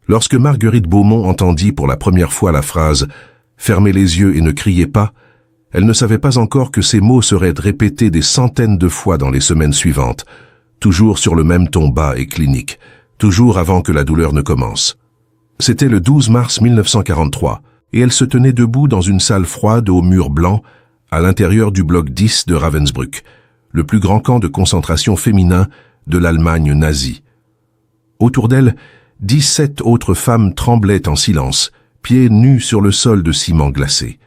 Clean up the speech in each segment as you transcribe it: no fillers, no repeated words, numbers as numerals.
Lorsque Marguerite Beaumont entendit pour la première fois la phrase « Fermez les yeux et ne criez pas », elle ne savait pas encore que ces mots seraient répétés des centaines de fois dans les semaines suivantes, toujours sur le même ton bas et clinique, toujours avant que la douleur ne commence. C'était le 12 mars 1943, et elle se tenait debout dans une salle froide aux murs blancs, à l'intérieur du bloc 10 de Ravensbrück, le plus grand camp de concentration féminin de l'Allemagne nazie. Autour d'elle, 17 autres femmes tremblaient en silence, pieds nus sur le sol de ciment glacé.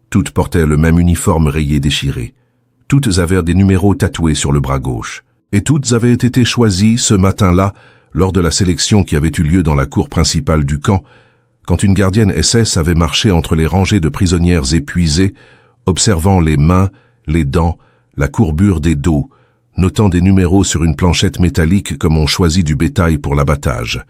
Toutes portaient le même uniforme rayé déchiré. Toutes avaient des numéros tatoués sur le bras gauche. Et toutes avaient été choisies ce matin-là, lors de la sélection qui avait eu lieu dans la cour principale du camp, quand une gardienne SS avait marché entre les rangées de prisonnières épuisées, observant les mains, les dents, la courbure des dos, notant des numéros sur une planchette métallique comme on choisit du bétail pour l'abattage.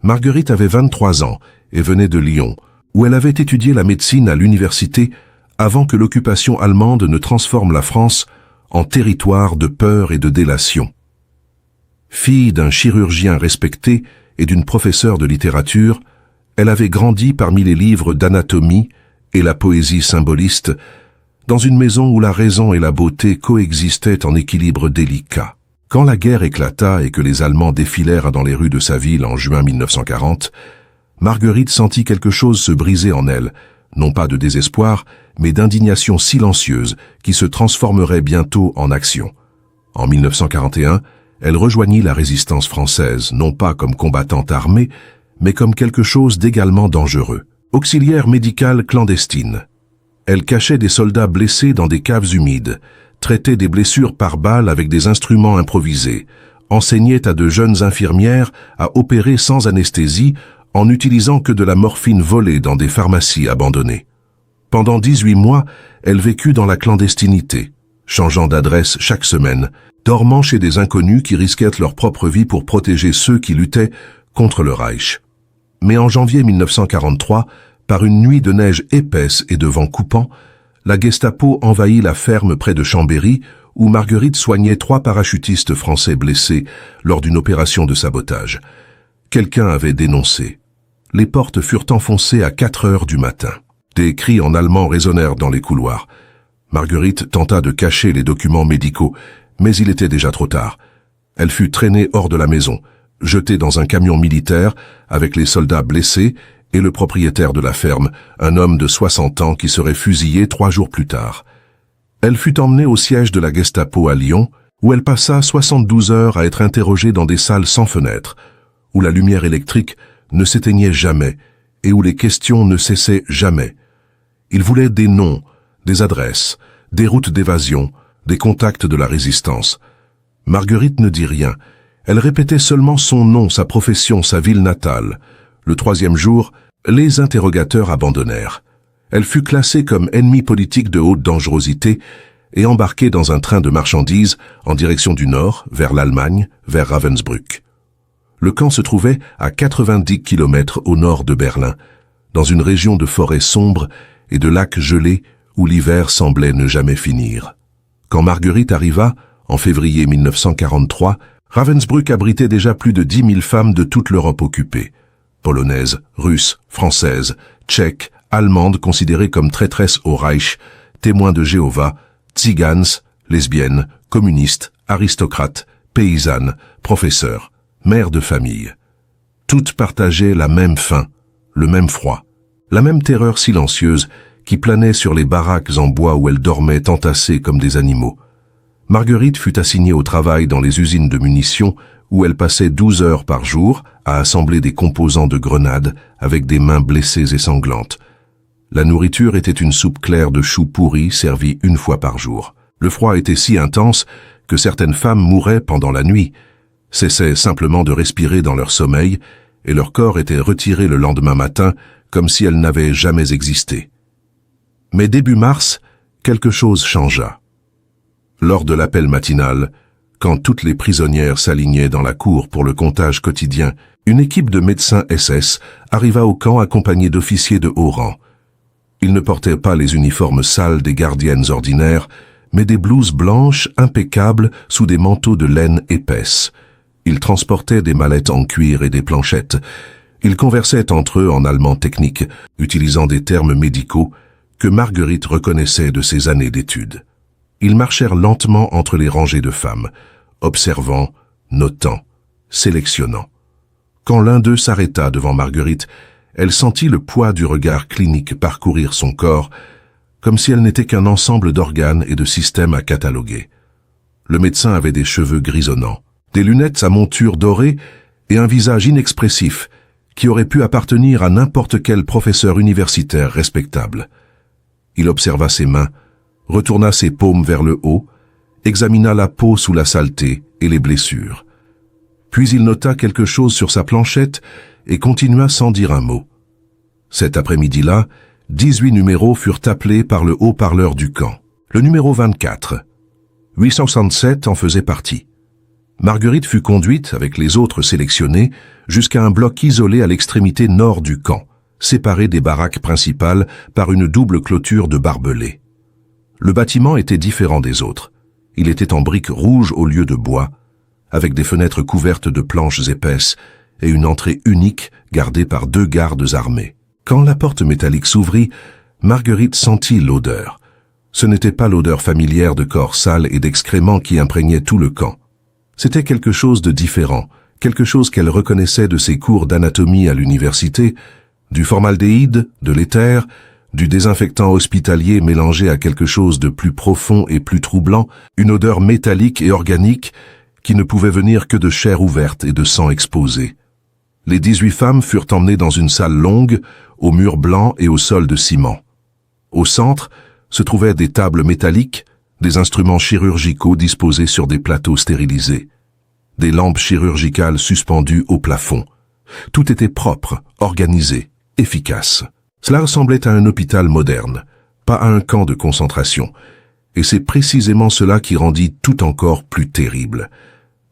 Marguerite avait 23 ans et venait de Lyon, où elle avait étudié la médecine à l'université avant que l'occupation allemande ne transforme la France en territoire de peur et de délation. Fille d'un chirurgien respecté et d'une professeure de littérature, elle avait grandi parmi les livres d'anatomie et la poésie symboliste, dans une maison où la raison et la beauté coexistaient en équilibre délicat. Quand la guerre éclata et que les Allemands défilèrent dans les rues de sa ville en juin 1940, Marguerite sentit quelque chose se briser en elle, non pas de désespoir, mais d'indignation silencieuse qui se transformerait bientôt en action. En 1941, elle rejoignit la résistance française, non pas comme combattante armée, mais comme quelque chose d'également dangereux. Auxiliaire médicale clandestine. Elle cachait des soldats blessés dans des caves humides, traitait des blessures par balles avec des instruments improvisés, enseignait à de jeunes infirmières à opérer sans anesthésie en n'utilisant que de la morphine volée dans des pharmacies abandonnées. Pendant 18 mois, elle vécut dans la clandestinité, changeant d'adresse chaque semaine, dormant chez des inconnus qui risquaient leur propre vie pour protéger ceux qui luttaient contre le Reich. Mais en janvier 1943, par une nuit de neige épaisse et de vent coupant, la Gestapo envahit la ferme près de Chambéry, où Marguerite soignait 3 parachutistes français blessés lors d'une opération de sabotage. Quelqu'un avait dénoncé. Les portes furent enfoncées à 4 heures du matin. Des cris en allemand résonnèrent dans les couloirs. Marguerite tenta de cacher les documents médicaux, mais il était déjà trop tard. Elle fut traînée hors de la maison, jetée dans un camion militaire avec les soldats blessés et le propriétaire de la ferme, un homme de 60 ans qui serait fusillé 3 jours plus tard. Elle fut emmenée au siège de la Gestapo à Lyon, où elle passa 72 heures à être interrogée dans des salles sans fenêtres, où la lumière électrique ne s'éteignait jamais et où les questions ne cessaient jamais. Il voulait des noms, des adresses, des routes d'évasion, des contacts de la résistance. Marguerite ne dit rien. Elle répétait seulement son nom, sa profession, sa ville natale. Le 3e jour, les interrogateurs abandonnèrent. Elle fut classée comme ennemie politique de haute dangerosité et embarquée dans un train de marchandises en direction du nord, vers l'Allemagne, vers Ravensbrück. Le camp se trouvait à 90 km au nord de Berlin, dans une région de forêts sombres et de lacs gelés où l'hiver semblait ne jamais finir. Quand Marguerite arriva, en février 1943, Ravensbrück abritait déjà plus de 10 000 femmes de toute l'Europe occupée. Polonaises, russes, françaises, tchèques, allemandes considérées comme traîtresses au Reich, témoins de Jéhovah, tziganes, lesbiennes, communistes, aristocrates, paysannes, professeurs, mères de famille. Toutes partageaient la même faim, le même froid, la même terreur silencieuse qui planait sur les baraques en bois où elles dormaient entassées comme des animaux. Marguerite fut assignée au travail dans les usines de munitions où elle passait 12 heures par jour à assembler des composants de grenades avec des mains blessées et sanglantes. La nourriture était une soupe claire de choux pourris servie 1 fois par jour. Le froid était si intense que certaines femmes mouraient pendant la nuit, cessaient simplement de respirer dans leur sommeil et leur corps était retiré le lendemain matin comme si elles n'avaient jamais existé. Mais début mars, quelque chose changea. Lors de l'appel matinal, quand toutes les prisonnières s'alignaient dans la cour pour le comptage quotidien, une équipe de médecins SS arriva au camp accompagnée d'officiers de haut rang. Ils ne portaient pas les uniformes sales des gardiennes ordinaires, mais des blouses blanches impeccables sous des manteaux de laine épaisse. Ils transportaient des mallettes en cuir et des planchettes, Ils conversaient entre eux en allemand technique, utilisant des termes médicaux que Marguerite reconnaissait de ses années d'études. Ils marchèrent lentement entre les rangées de femmes, observant, notant, sélectionnant. Quand l'un d'eux s'arrêta devant Marguerite, elle sentit le poids du regard clinique parcourir son corps, comme si elle n'était qu'un ensemble d'organes et de systèmes à cataloguer. Le médecin avait des cheveux grisonnants, des lunettes à monture dorée et un visage inexpressif qui aurait pu appartenir à n'importe quel professeur universitaire respectable. Il observa ses mains, retourna ses paumes vers le haut, examina la peau sous la saleté et les blessures. Puis il nota quelque chose sur sa planchette et continua sans dire un mot. Cet après-midi-là, 18 numéros furent appelés par le haut-parleur du camp. Le numéro 24, 867 en faisait partie. Marguerite fut conduite, avec les autres sélectionnés, jusqu'à un bloc isolé à l'extrémité nord du camp, séparé des baraques principales par une double clôture de barbelés. Le bâtiment était différent des autres. Il était en briques rouges au lieu de bois, avec des fenêtres couvertes de planches épaisses et une entrée unique gardée par 2 gardes armés. Quand la porte métallique s'ouvrit, Marguerite sentit l'odeur. Ce n'était pas l'odeur familière de corps sales et d'excréments qui imprégnait tout le camp. C'était quelque chose de différent, quelque chose qu'elle reconnaissait de ses cours d'anatomie à l'université, du formaldéhyde, de l'éther, du désinfectant hospitalier mélangé à quelque chose de plus profond et plus troublant, une odeur métallique et organique qui ne pouvait venir que de chair ouverte et de sang exposé. Les 18 femmes furent emmenées dans une salle longue, aux murs blancs et au sol de ciment. Au centre se trouvaient des tables métalliques, des instruments chirurgicaux disposés sur des plateaux stérilisés, des lampes chirurgicales suspendues au plafond. Tout était propre, organisé, efficace. Cela ressemblait à un hôpital moderne, pas à un camp de concentration. Et c'est précisément cela qui rendit tout encore plus terrible.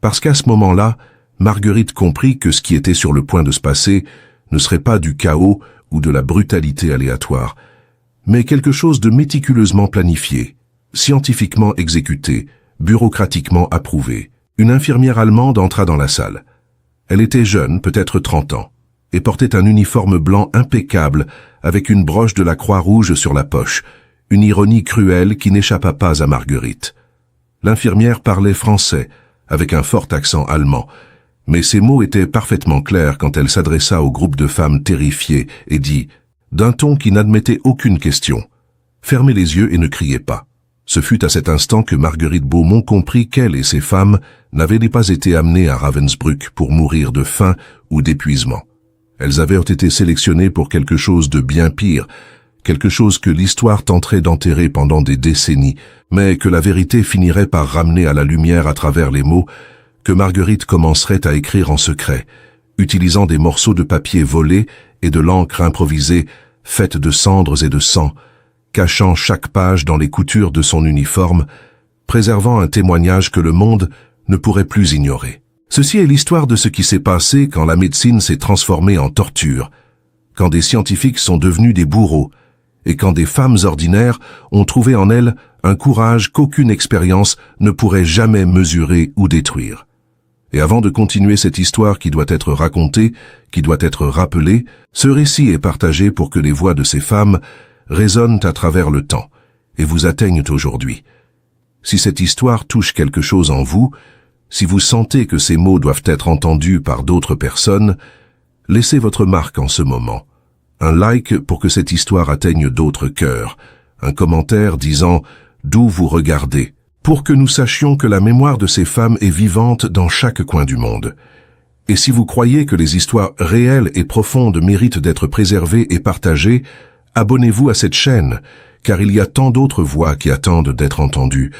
Parce qu'à ce moment-là, Marguerite comprit que ce qui était sur le point de se passer ne serait pas du chaos ou de la brutalité aléatoire, mais quelque chose de méticuleusement planifié, scientifiquement exécuté, bureaucratiquement approuvé. Une infirmière allemande entra dans la salle. Elle était jeune, peut-être 30 ans, et portait un uniforme blanc impeccable avec une broche de la Croix-Rouge sur la poche, une ironie cruelle qui n'échappa pas à Marguerite. L'infirmière parlait français, avec un fort accent allemand, mais ses mots étaient parfaitement clairs quand elle s'adressa au groupe de femmes terrifiées et dit, d'un ton qui n'admettait aucune question, « Fermez les yeux et ne criez pas ». Ce fut à cet instant que Marguerite Beaumont comprit qu'elle et ses femmes n'avaient pas été amenées à Ravensbrück pour mourir de faim ou d'épuisement. Elles avaient été sélectionnées pour quelque chose de bien pire, quelque chose que l'histoire tenterait d'enterrer pendant des décennies, mais que la vérité finirait par ramener à la lumière à travers les mots que Marguerite commencerait à écrire en secret, utilisant des morceaux de papier volés et de l'encre improvisée, faite de cendres et de sang, cachant chaque page dans les coutures de son uniforme, préservant un témoignage que le monde ne pourrait plus ignorer. Ceci est l'histoire de ce qui s'est passé quand la médecine s'est transformée en torture, quand des scientifiques sont devenus des bourreaux, et quand des femmes ordinaires ont trouvé en elles un courage qu'aucune expérience ne pourrait jamais mesurer ou détruire. Et avant de continuer cette histoire qui doit être racontée, qui doit être rappelée, ce récit est partagé pour que les voix de ces femmes résonnent à travers le temps et vous atteignent aujourd'hui. Si cette histoire touche quelque chose en vous, si vous sentez que ces mots doivent être entendus par d'autres personnes, laissez votre marque en ce moment. Un like pour que cette histoire atteigne d'autres cœurs, un commentaire disant « d'où vous regardez », pour que nous sachions que la mémoire de ces femmes est vivante dans chaque coin du monde. Et si vous croyez que les histoires réelles et profondes méritent d'être préservées et partagées, abonnez-vous à cette chaîne, car il y a tant d'autres voix qui attendent d'être entendues,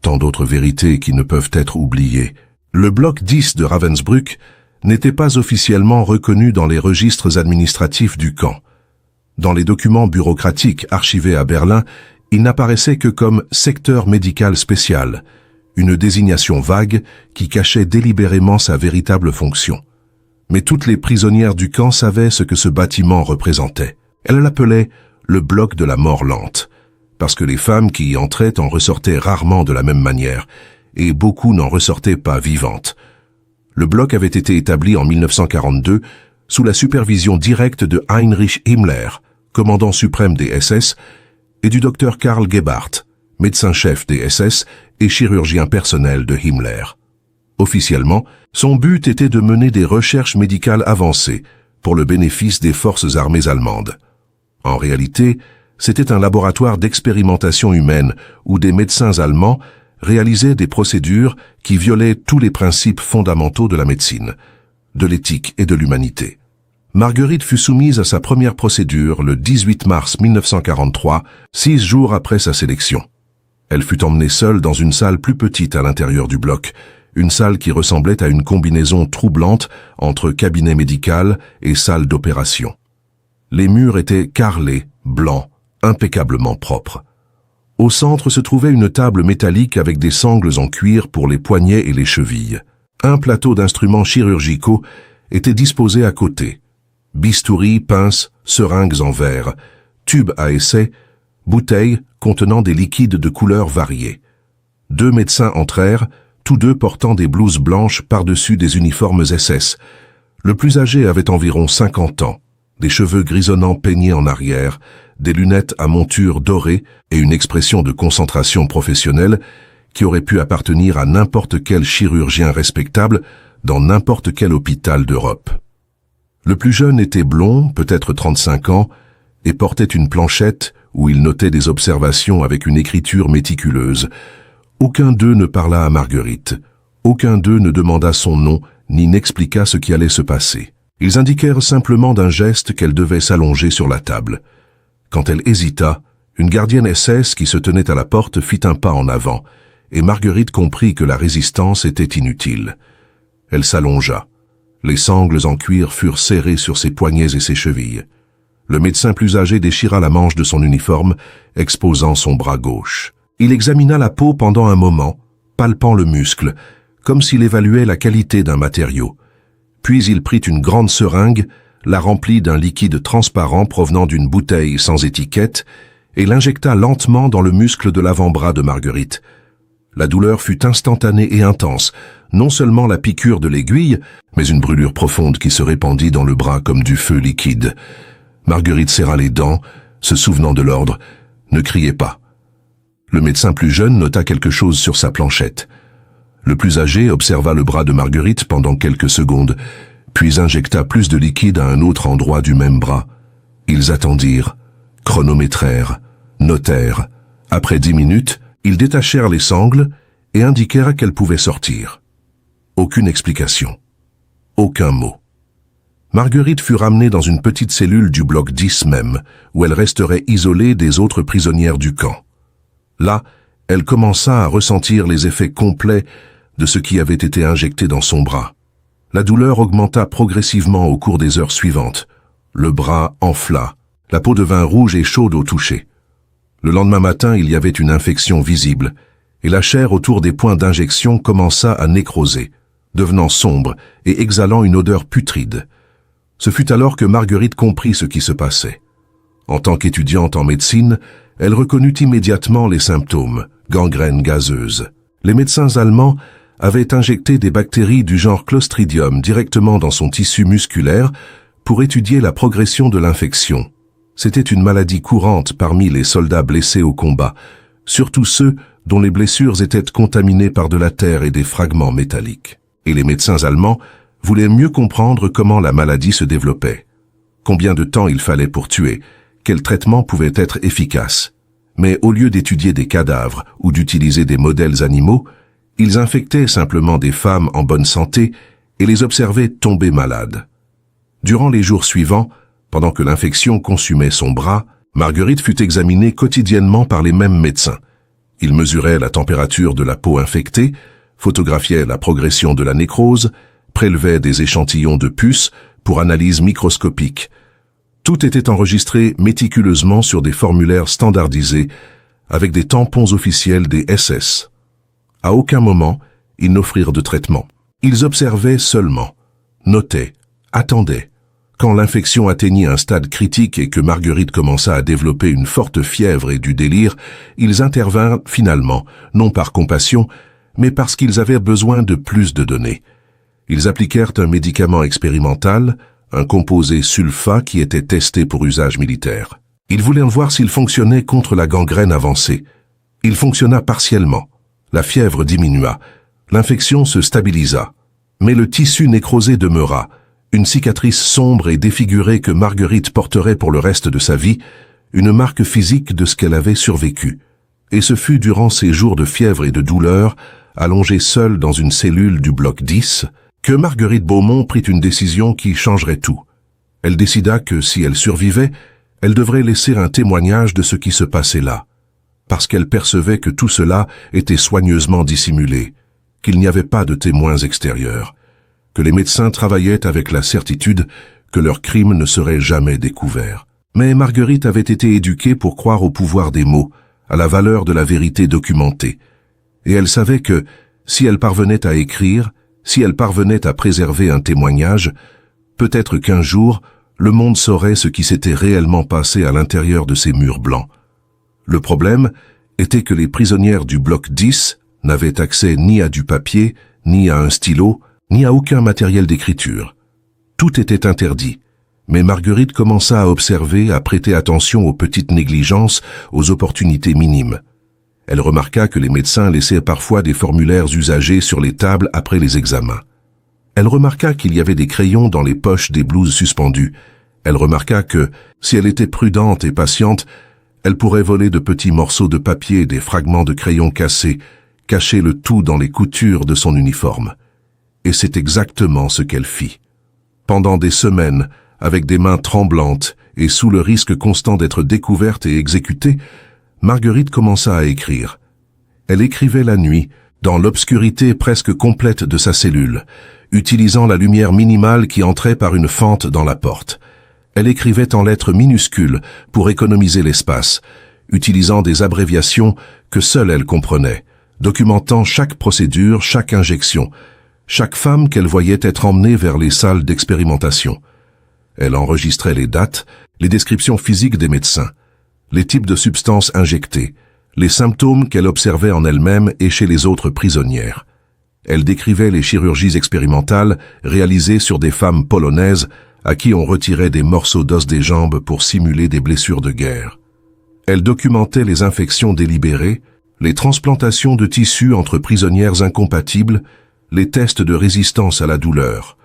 tant d'autres vérités qui ne peuvent être oubliées. Le bloc 10 de Ravensbrück n'était pas officiellement reconnu dans les registres administratifs du camp. Dans les documents bureaucratiques archivés à Berlin, il n'apparaissait que comme secteur médical spécial, une désignation vague qui cachait délibérément sa véritable fonction. Mais toutes les prisonnières du camp savaient ce que ce bâtiment représentait. Elles l'appelaient le bloc de la mort lente, parce que les femmes qui y entraient en ressortaient rarement de la même manière, et beaucoup n'en ressortaient pas vivantes. Le bloc avait été établi en 1942 sous la supervision directe de Heinrich Himmler, commandant suprême des SS, et du docteur Karl Gebhardt, médecin-chef des SS et chirurgien personnel de Himmler. Officiellement, son but était de mener des recherches médicales avancées pour le bénéfice des forces armées allemandes. En réalité, c'était un laboratoire d'expérimentation humaine où des médecins allemands réalisaient des procédures qui violaient tous les principes fondamentaux de la médecine, de l'éthique et de l'humanité. Marguerite fut soumise à sa première procédure le 18 mars 1943, 6 jours après sa sélection. Elle fut emmenée seule dans une salle plus petite à l'intérieur du bloc, une salle qui ressemblait à une combinaison troublante entre cabinet médical et salle d'opération. Les murs étaient carrelés, blancs, impeccablement propres. Au centre se trouvait une table métallique avec des sangles en cuir pour les poignets et les chevilles. Un plateau d'instruments chirurgicaux était disposé à côté. Bistouris, pinces, seringues en verre, tubes à essai, bouteilles contenant des liquides de couleurs variées. 2 médecins entrèrent, tous deux portant des blouses blanches par-dessus des uniformes SS. Le plus âgé avait environ 50 ans, des cheveux grisonnants peignés en arrière, des lunettes à monture dorée et une expression de concentration professionnelle qui aurait pu appartenir à n'importe quel chirurgien respectable dans n'importe quel hôpital d'Europe. Le plus jeune était blond, peut-être 35 ans, et portait une planchette où il notait des observations avec une écriture méticuleuse. Aucun d'eux ne parla à Marguerite. Aucun d'eux ne demanda son nom ni n'expliqua ce qui allait se passer. Ils indiquèrent simplement d'un geste qu'elle devait s'allonger sur la table. Quand elle hésita, une gardienne SS qui se tenait à la porte fit un pas en avant, et Marguerite comprit que la résistance était inutile. Elle s'allongea. Les sangles en cuir furent serrées sur ses poignets et ses chevilles. Le médecin plus âgé déchira la manche de son uniforme, exposant son bras gauche. Il examina la peau pendant un moment, palpant le muscle, comme s'il évaluait la qualité d'un matériau. Puis il prit une grande seringue, la remplit d'un liquide transparent provenant d'une bouteille sans étiquette, et l'injecta lentement dans le muscle de l'avant-bras de Marguerite. La douleur fut instantanée et intense, non seulement la piqûre de l'aiguille, mais une brûlure profonde qui se répandit dans le bras comme du feu liquide. Marguerite serra les dents, se souvenant de l'ordre. « Ne criez pas ». Le médecin plus jeune nota quelque chose sur sa planchette. Le plus âgé observa le bras de Marguerite pendant quelques secondes, puis injecta plus de liquide à un autre endroit du même bras. Ils attendirent, chronométrèrent, notèrent. Après 10 minutes, ils détachèrent les sangles et indiquèrent qu'elles pouvaient sortir. Aucune explication. Aucun mot. Marguerite fut ramenée dans une petite cellule du bloc 10 même, où elle resterait isolée des autres prisonnières du camp. Là, elle commença à ressentir les effets complets de ce qui avait été injecté dans son bras. La douleur augmenta progressivement au cours des heures suivantes. Le bras enfla, la peau devint rouge et chaude au toucher. Le lendemain matin, il y avait une infection visible, et la chair autour des points d'injection commença à nécroser, devenant sombre et exhalant une odeur putride. Ce fut alors que Marguerite comprit ce qui se passait. En tant qu'étudiante en médecine, elle reconnut immédiatement les symptômes, gangrène gazeuse. Les médecins allemands avaient injecté des bactéries du genre Clostridium directement dans son tissu musculaire pour étudier la progression de l'infection. C'était une maladie courante parmi les soldats blessés au combat, surtout ceux dont les blessures étaient contaminées par de la terre et des fragments métalliques. Et les médecins allemands voulaient mieux comprendre comment la maladie se développait, combien de temps il fallait pour tuer, quel traitement pouvait être efficace. Mais au lieu d'étudier des cadavres ou d'utiliser des modèles animaux, ils infectaient simplement des femmes en bonne santé et les observaient tomber malades. Durant les jours suivants, pendant que l'infection consumait son bras, Marguerite fut examinée quotidiennement par les mêmes médecins. Ils mesuraient la température de la peau infectée, photographiaient la progression de la nécrose, prélevaient des échantillons de puces pour analyse microscopique. Tout était enregistré méticuleusement sur des formulaires standardisés avec des tampons officiels des SS. À aucun moment, ils n'offrirent de traitement. Ils observaient seulement, notaient, attendaient. Quand l'infection atteignit un stade critique et que Marguerite commença à développer une forte fièvre et du délire, ils intervinrent finalement, non par compassion, mais parce qu'ils avaient besoin de plus de données. Ils appliquèrent un médicament expérimental, un composé sulfa qui était testé pour usage militaire. Il voulait voir s'il fonctionnait contre la gangrène avancée. Il fonctionna partiellement. La fièvre diminua. L'infection se stabilisa. Mais le tissu nécrosé demeura, une cicatrice sombre et défigurée que Marguerite porterait pour le reste de sa vie, une marque physique de ce qu'elle avait survécu. Et ce fut durant ces jours de fièvre et de douleur, allongée seule dans une cellule du bloc 10, que Marguerite Beaumont prit une décision qui changerait tout. Elle décida que si elle survivait, elle devrait laisser un témoignage de ce qui se passait là, parce qu'elle percevait que tout cela était soigneusement dissimulé, qu'il n'y avait pas de témoins extérieurs, que les médecins travaillaient avec la certitude que leur crime ne serait jamais découvert. Mais Marguerite avait été éduquée pour croire au pouvoir des mots, à la valeur de la vérité documentée, et elle savait que, si elle parvenait à écrire, si elle parvenait à préserver un témoignage, peut-être qu'un jour, le monde saurait ce qui s'était réellement passé à l'intérieur de ces murs blancs. Le problème était que les prisonnières du bloc 10 n'avaient accès ni à du papier, ni à un stylo, ni à aucun matériel d'écriture. Tout était interdit, mais Marguerite commença à observer, à prêter attention aux petites négligences, aux opportunités minimes. Elle remarqua que les médecins laissaient parfois des formulaires usagés sur les tables après les examens. Elle remarqua qu'il y avait des crayons dans les poches des blouses suspendues. Elle remarqua que, si elle était prudente et patiente, elle pourrait voler de petits morceaux de papier et des fragments de crayons cassés, cacher le tout dans les coutures de son uniforme. Et c'est exactement ce qu'elle fit. Pendant des semaines, avec des mains tremblantes et sous le risque constant d'être découverte et exécutée, Marguerite commença à écrire. Elle écrivait la nuit, dans l'obscurité presque complète de sa cellule, utilisant la lumière minimale qui entrait par une fente dans la porte. Elle écrivait en lettres minuscules pour économiser l'espace, utilisant des abréviations que seule elle comprenait, documentant chaque procédure, chaque injection, chaque femme qu'elle voyait être emmenée vers les salles d'expérimentation. Elle enregistrait les dates, les descriptions physiques des médecins, les types de substances injectées, les symptômes qu'elle observait en elle-même et chez les autres prisonnières. Elle décrivait les chirurgies expérimentales réalisées sur des femmes polonaises à qui on retirait des morceaux d'os des jambes pour simuler des blessures de guerre. Elle documentait les infections délibérées, les transplantations de tissus entre prisonnières incompatibles, les tests de résistance à la douleur.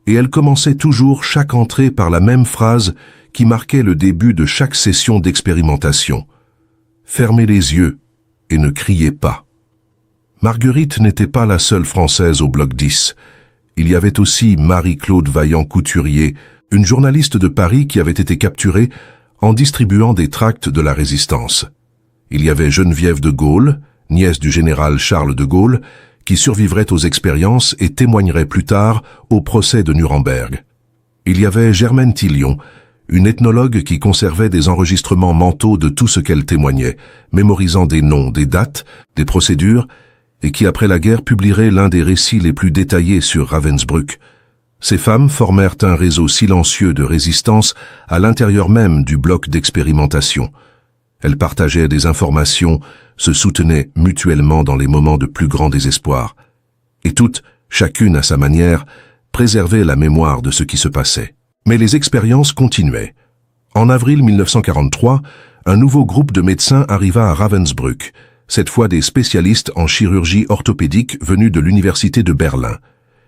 Et elle commençait toujours chaque entrée par la même phrase qui marquait le début de chaque session d'expérimentation. « Fermez les yeux et ne criez pas ». Marguerite n'était pas la seule Française au bloc 10. Il y avait aussi Marie-Claude Vaillant-Couturier, une journaliste de Paris qui avait été capturée en distribuant des tracts de la Résistance. Il y avait Geneviève de Gaulle, nièce du général Charles de Gaulle, qui survivrait aux expériences et témoignerait plus tard au procès de Nuremberg. Il y avait Germaine Tillion, une ethnologue qui conservait des enregistrements mentaux de tout ce qu'elle témoignait, mémorisant des noms, des dates, des procédures, et qui après la guerre publierait l'un des récits les plus détaillés sur Ravensbrück. Ces femmes formèrent un réseau silencieux de résistance à l'intérieur même du bloc d'expérimentation. Elles partageaient des informations, se soutenaient mutuellement dans les moments de plus grand désespoir. Et toutes, chacune à sa manière, préservaient la mémoire de ce qui se passait. Mais les expériences continuaient. En avril 1943, un nouveau groupe de médecins arriva à Ravensbrück, cette fois des spécialistes en chirurgie orthopédique venus de l'université de Berlin.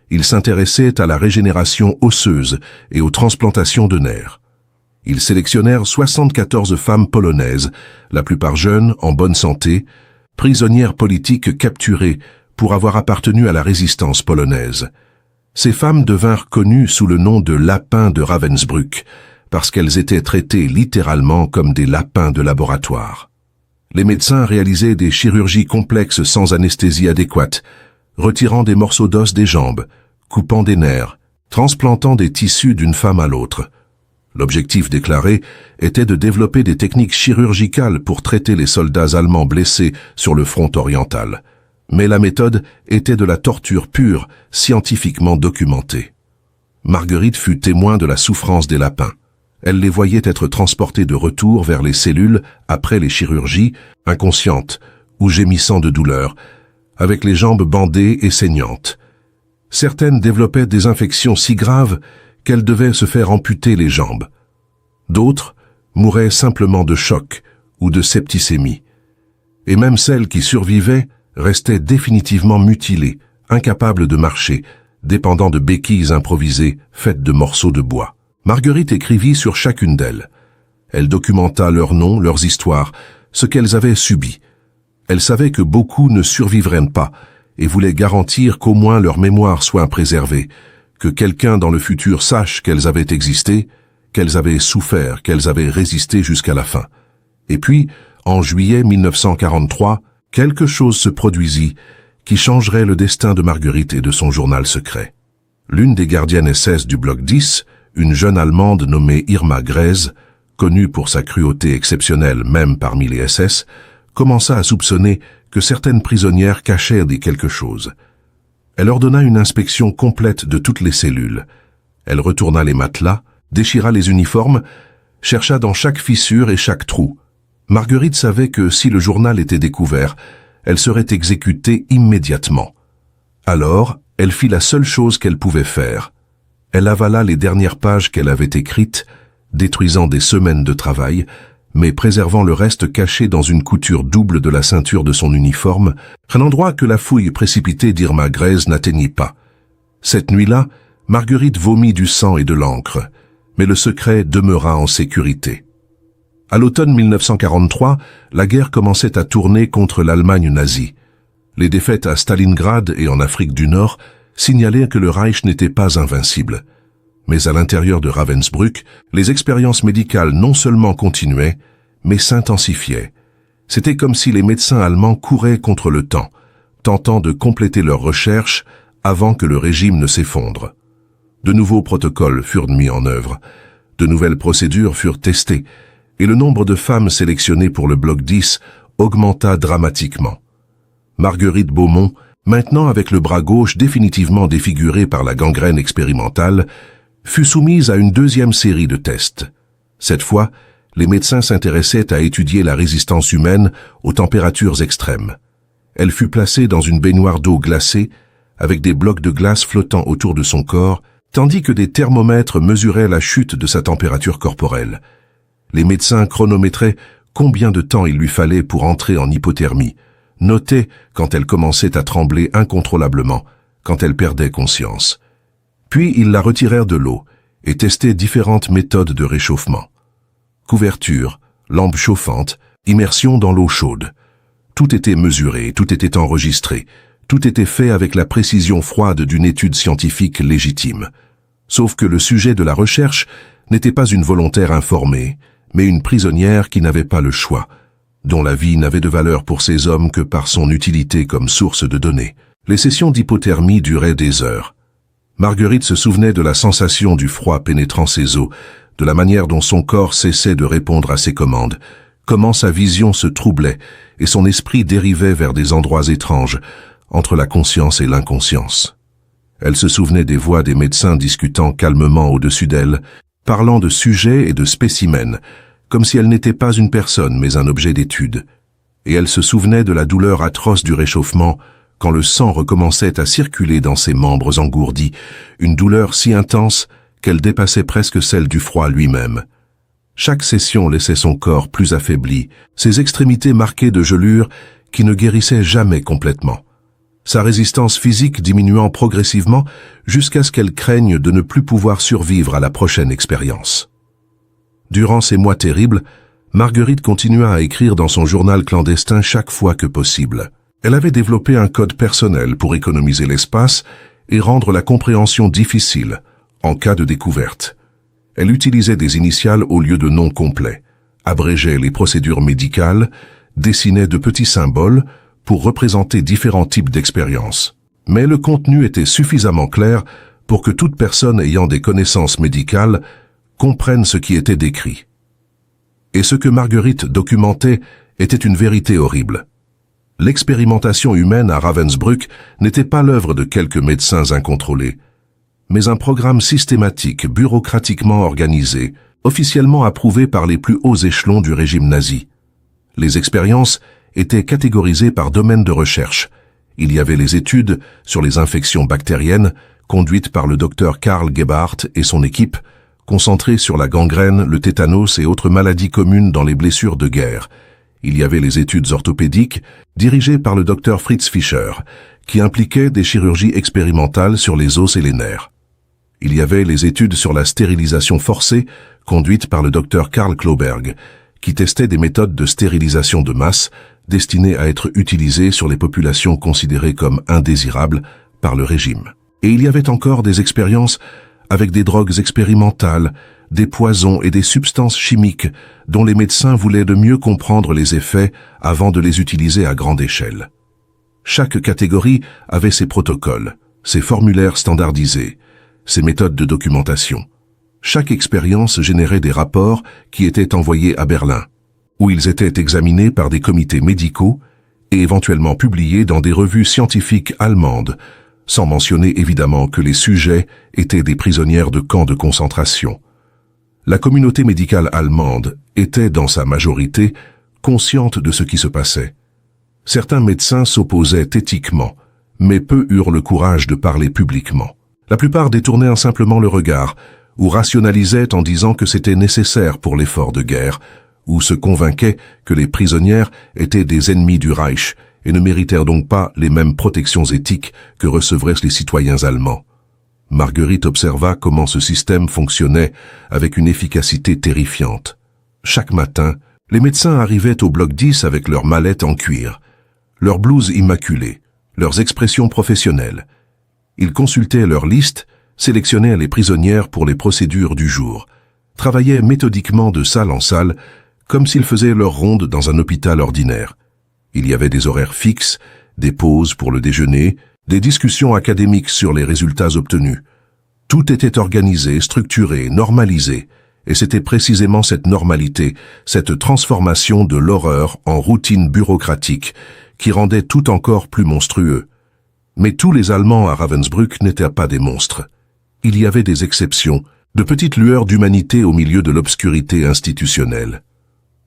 Ils s'intéressaient à la régénération osseuse et aux transplantations de nerfs. Ils sélectionnèrent 74 femmes polonaises, la plupart jeunes, en bonne santé, prisonnières politiques capturées pour avoir appartenu à la résistance polonaise. Ces femmes devinrent connues sous le nom de lapins de Ravensbrück, parce qu'elles étaient traitées littéralement comme des lapins de laboratoire. Les médecins réalisaient des chirurgies complexes sans anesthésie adéquate, retirant des morceaux d'os des jambes, coupant des nerfs, transplantant des tissus d'une femme à l'autre. L'objectif déclaré était de développer des techniques chirurgicales pour traiter les soldats allemands blessés sur le front oriental. Mais la méthode était de la torture pure, scientifiquement documentée. Marguerite fut témoin de la souffrance des lapins. Elle les voyait être transportés de retour vers les cellules après les chirurgies, inconscientes ou gémissant de douleur, avec les jambes bandées et saignantes. Certaines développaient des infections si graves qu'elle devait se faire amputer les jambes. D'autres mouraient simplement de choc ou de septicémie. Et même celles qui survivaient restaient définitivement mutilées, incapables de marcher, dépendant de béquilles improvisées faites de morceaux de bois. Marguerite écrivit sur chacune d'elles. Elle documenta leurs noms, leurs histoires, ce qu'elles avaient subi. Elle savait que beaucoup ne survivraient pas et voulait garantir qu'au moins leur mémoire soit préservée, que quelqu'un dans le futur sache qu'elles avaient existé, qu'elles avaient souffert, qu'elles avaient résisté jusqu'à la fin. Et puis, en juillet 1943, quelque chose se produisit qui changerait le destin de Marguerite et de son journal secret. L'une des gardiennes SS du bloc 10, une jeune Allemande nommée Irma Grese, connue pour sa cruauté exceptionnelle même parmi les SS, commença à soupçonner que certaines prisonnières cachaient quelque chose. Elle ordonna une inspection complète de toutes les cellules. Elle retourna les matelas, déchira les uniformes, chercha dans chaque fissure et chaque trou. Marguerite savait que si le journal était découvert, elle serait exécutée immédiatement. Alors, elle fit la seule chose qu'elle pouvait faire. Elle avala les dernières pages qu'elle avait écrites, détruisant des semaines de travail, mais préservant le reste caché dans une couture double de la ceinture de son uniforme, un endroit que la fouille précipitée d'Irma Grese n'atteignit pas. Cette nuit-là, Marguerite vomit du sang et de l'encre, mais le secret demeura en sécurité. À l'automne 1943, la guerre commençait à tourner contre l'Allemagne nazie. Les défaites à Stalingrad et en Afrique du Nord signalaient que le Reich n'était pas invincible. Mais à l'intérieur de Ravensbrück, les expériences médicales non seulement continuaient, mais s'intensifiaient. C'était comme si les médecins allemands couraient contre le temps, tentant de compléter leurs recherches avant que le régime ne s'effondre. De nouveaux protocoles furent mis en œuvre, de nouvelles procédures furent testées, et le nombre de femmes sélectionnées pour le bloc 10 augmenta dramatiquement. Marguerite Beaumont, maintenant avec le bras gauche définitivement défiguré par la gangrène expérimentale, fut soumise à une deuxième série de tests. Cette fois, les médecins s'intéressaient à étudier la résistance humaine aux températures extrêmes. Elle fut placée dans une baignoire d'eau glacée, avec des blocs de glace flottant autour de son corps, tandis que des thermomètres mesuraient la chute de sa température corporelle. Les médecins chronométraient combien de temps il lui fallait pour entrer en hypothermie, notaient quand elle commençait à trembler incontrôlablement, quand elle perdait conscience. Puis ils la retirèrent de l'eau et testaient différentes méthodes de réchauffement. Couverture, lampe chauffante, immersion dans l'eau chaude. Tout était mesuré, tout était enregistré, tout était fait avec la précision froide d'une étude scientifique légitime. Sauf que le sujet de la recherche n'était pas une volontaire informée, mais une prisonnière qui n'avait pas le choix, dont la vie n'avait de valeur pour ces hommes que par son utilité comme source de données. Les sessions d'hypothermie duraient des heures. Marguerite se souvenait de la sensation du froid pénétrant ses os, de la manière dont son corps cessait de répondre à ses commandes, comment sa vision se troublait et son esprit dérivait vers des endroits étranges, entre la conscience et l'inconscience. Elle se souvenait des voix des médecins discutant calmement au-dessus d'elle, parlant de sujets et de spécimens, comme si elle n'était pas une personne mais un objet d'étude. Et elle se souvenait de la douleur atroce du réchauffement, quand le sang recommençait à circuler dans ses membres engourdis, une douleur si intense qu'elle dépassait presque celle du froid lui-même. Chaque session laissait son corps plus affaibli, ses extrémités marquées de gelures qui ne guérissaient jamais complètement. Sa résistance physique diminuant progressivement jusqu'à ce qu'elle craigne de ne plus pouvoir survivre à la prochaine expérience. Durant ces mois terribles, Marguerite continua à écrire dans son journal clandestin chaque fois que possible. Elle avait développé un code personnel pour économiser l'espace et rendre la compréhension difficile en cas de découverte. Elle utilisait des initiales au lieu de noms complets, abrégeait les procédures médicales, dessinait de petits symboles pour représenter différents types d'expériences. Mais le contenu était suffisamment clair pour que toute personne ayant des connaissances médicales comprenne ce qui était décrit. Et ce que Marguerite documentait était une vérité horrible. L'expérimentation humaine à Ravensbrück n'était pas l'œuvre de quelques médecins incontrôlés, mais un programme systématique, bureaucratiquement organisé, officiellement approuvé par les plus hauts échelons du régime nazi. Les expériences étaient catégorisées par domaine de recherche. Il y avait les études sur les infections bactériennes, conduite par le docteur Karl Gebhardt et son équipe, concentrée sur la gangrène, le tétanos et autres maladies communes dans les blessures de guerre. Il y avait les études orthopédiques, dirigées par le docteur Fritz Fischer, qui impliquaient des chirurgies expérimentales sur les os et les nerfs. Il y avait les études sur la stérilisation forcée, conduites par le docteur Karl Klauberg, qui testait des méthodes de stérilisation de masse destinées à être utilisées sur les populations considérées comme indésirables par le régime. Et il y avait encore des expériences avec des drogues expérimentales, des poisons et des substances chimiques dont les médecins voulaient de mieux comprendre les effets avant de les utiliser à grande échelle. Chaque catégorie avait ses protocoles, ses formulaires standardisés, ses méthodes de documentation. Chaque expérience générait des rapports qui étaient envoyés à Berlin, où ils étaient examinés par des comités médicaux et éventuellement publiés dans des revues scientifiques allemandes, sans mentionner évidemment que les sujets étaient des prisonnières de camps de concentration. La communauté médicale allemande était, dans sa majorité, consciente de ce qui se passait. Certains médecins s'opposaient éthiquement, mais peu eurent le courage de parler publiquement. La plupart détournaient simplement le regard, ou rationalisaient en disant que c'était nécessaire pour l'effort de guerre, ou se convainquaient que les prisonnières étaient des ennemis du Reich et ne méritèrent donc pas les mêmes protections éthiques que recevraient les citoyens allemands. Marguerite observa comment ce système fonctionnait avec une efficacité terrifiante. Chaque matin, les médecins arrivaient au bloc 10 avec leurs mallettes en cuir, leurs blouses immaculées, leurs expressions professionnelles. Ils consultaient leurs listes, sélectionnaient les prisonnières pour les procédures du jour, travaillaient méthodiquement de salle en salle, comme s'ils faisaient leur ronde dans un hôpital ordinaire. Il y avait des horaires fixes, des pauses pour le déjeuner, des discussions académiques sur les résultats obtenus. Tout était organisé, structuré, normalisé, et c'était précisément cette normalité, cette transformation de l'horreur en routine bureaucratique qui rendait tout encore plus monstrueux. Mais tous les Allemands à Ravensbrück n'étaient pas des monstres. Il y avait des exceptions, de petites lueurs d'humanité au milieu de l'obscurité institutionnelle.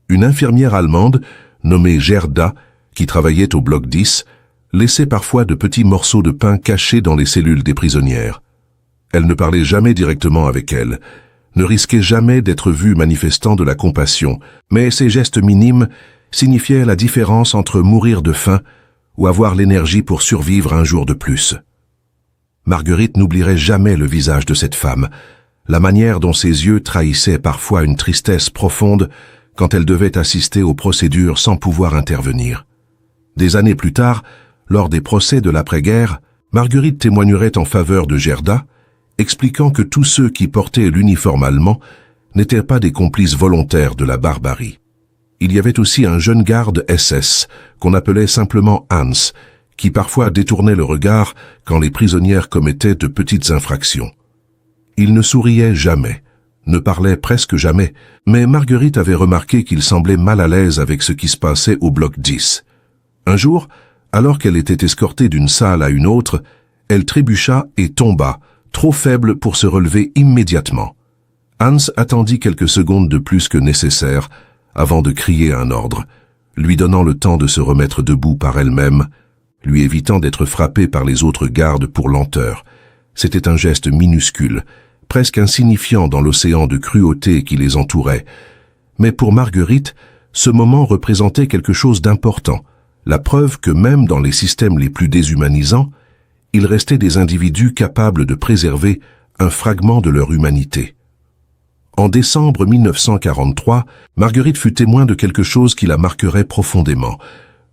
Une infirmière allemande, nommée Gerda, qui travaillait au bloc 10, laissait parfois de petits morceaux de pain cachés dans les cellules des prisonnières. Elle ne parlait jamais directement avec elles, ne risquait jamais d'être vue manifestant de la compassion, mais ces gestes minimes signifiaient la différence entre mourir de faim ou avoir l'énergie pour survivre un jour de plus. Marguerite n'oublierait jamais le visage de cette femme, la manière dont ses yeux trahissaient parfois une tristesse profonde quand elle devait assister aux procédures sans pouvoir intervenir. Des années plus tard, lors des procès de l'après-guerre, Marguerite témoignerait en faveur de Gerda, expliquant que tous ceux qui portaient l'uniforme allemand n'étaient pas des complices volontaires de la barbarie. Il y avait aussi un jeune garde SS, qu'on appelait simplement Hans, qui parfois détournait le regard quand les prisonnières commettaient de petites infractions. Il ne souriait jamais, ne parlait presque jamais, mais Marguerite avait remarqué qu'il semblait mal à l'aise avec ce qui se passait au bloc 10. Un jour, alors qu'elle était escortée d'une salle à une autre, elle trébucha et tomba, trop faible pour se relever immédiatement. Hans attendit quelques secondes de plus que nécessaire avant de crier un ordre, lui donnant le temps de se remettre debout par elle-même, lui évitant d'être frappée par les autres gardes pour lenteur. C'était un geste minuscule, presque insignifiant dans l'océan de cruauté qui les entourait. Mais pour Marguerite, ce moment représentait quelque chose d'important, la preuve que même dans les systèmes les plus déshumanisants, il restait des individus capables de préserver un fragment de leur humanité. En décembre 1943, Marguerite fut témoin de quelque chose qui la marquerait profondément.